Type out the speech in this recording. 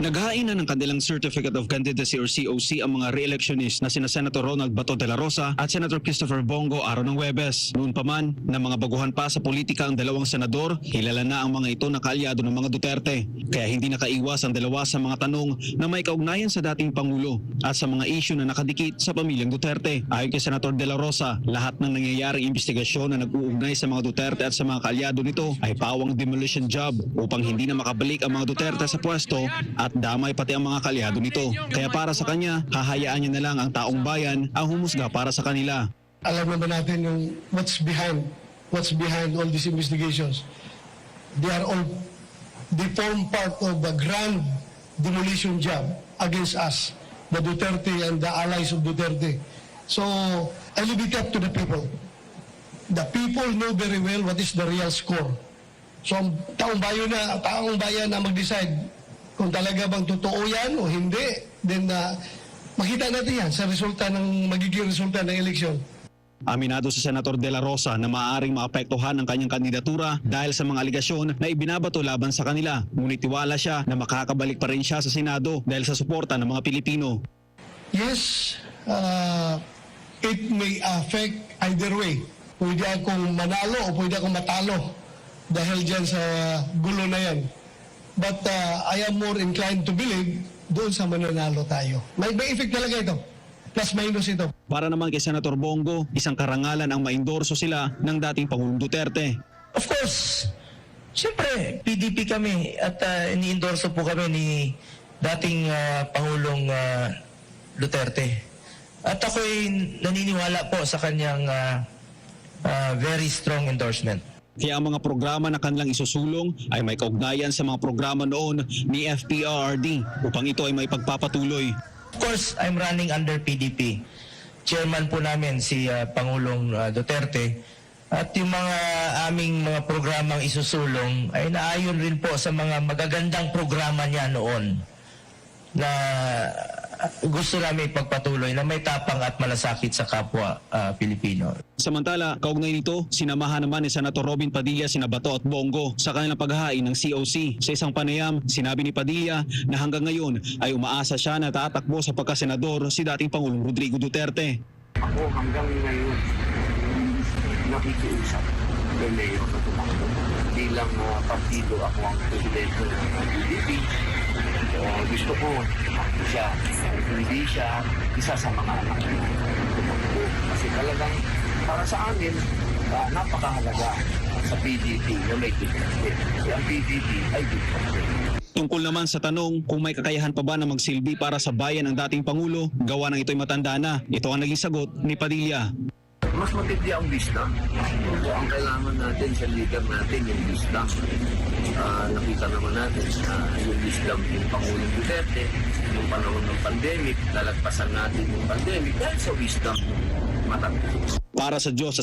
Naghain na ng kanilang Certificate of Candidacy or COC ang mga re-electionist na sina Senator Ronald Bato de la Rosa at Senator Christopher Bongo araw ng Huwebes. Noon pa man na mga baguhan pa sa politika ang dalawang senador, kilala na ang mga ito na kaalyado ng mga Duterte. Kaya hindi nakaiwas ang dalawa sa mga tanong na may kaugnayan sa dating Pangulo at sa mga issue na nakadikit sa pamilyang Duterte. Ayon kay Senator de la Rosa, lahat ng nangyayaring investigasyon na nag-uugnay sa mga Duterte at sa mga kaalyado nito ay pawang demolition job upang hindi na makabalik ang mga Duterte sa pwesto at damay pati ang mga kaalyado nito. Kaya para sa kanya, hahayaan niya na lang ang taong bayan ang humusga para sa kanila. Alam naman natin yung what's behind all these investigations. They form part of a grand demolition job against us, the Duterte and the allies of Duterte. So I leave it up to the people. The people know very well what is the real score. So ang taong bayan na mag-decide kung talaga bang totoo yan o hindi, then makita natin yan sa magiging resulta ng eleksyon. Aminado si Senator de la Rosa na maaaring maapektuhan ang kanyang kandidatura dahil sa mga aligasyon na ibinabato laban sa kanila. Ngunit tiwala siya na makakabalik pa rin siya sa Senado dahil sa suporta ng mga Pilipino. Yes, it may affect either way. Pwede akong manalo o pwede akong matalo dahil dyan sa gulo na yan. But I am more inclined to believe doon sa mananalo tayo. May effect talaga ito. Plus minus ito. Para naman kay Senator Bongo, isang karangalan ang maindorso sila ng dating Pangulong Duterte. Of course, siyempre, PDP kami at ini-endorso po kami ni dating Pangulong Duterte. At ako'y naniniwala po sa kanyang very strong endorsement. Kaya ang mga programa na kanilang isusulong ay may kaugnayan sa mga programa noon ni FPRRD upang ito ay may pagpapatuloy. Of course, I'm running under PDP. Chairman po namin si Pangulong Duterte. At yung mga aming mga programang isusulong ay naayon rin po sa mga magagandang programa niya noon na gusto namin ipagpatuloy na may tapang at malasakit sa kapwa Pilipino. Samantala, kaugnay nito, sinamahan naman ni Senator Robin Padilla sina Bato at Bongo sa kanilang paghahain ng COC. Sa isang panayam, sinabi ni Padilla na hanggang ngayon ay umaasa siya na tatakbo sa pagkasenador si dating Pangulong Rodrigo Duterte. Ako hanggang ngayon nakikiusap kay Mayor na tumakbo. Bilang partido ako ang presidente ng PDP. Gusto ko siya, hindi siya isa sa mga anak niya. Kasi talagang para sa amin, napakahalaga sa PDP na may Duterte. Ang PDP ay Duterte. Tungkol naman sa tanong kung may kakayahan pa ba na magsilbi para sa bayan ang dating Pangulo, gawa ng ito'y matanda na. Ito ang naging sagot ni Padilla. Mas matindi ang wisdom. So, ang kailangan natin sa leader natin, yung wisdom. Nakita naman natin yung wisdom yung Pangulong Duterte, yung panahon ng pandemic, lalagpasan natin yung pandemic dahil sa wisdom matanda. Para sa Diyos,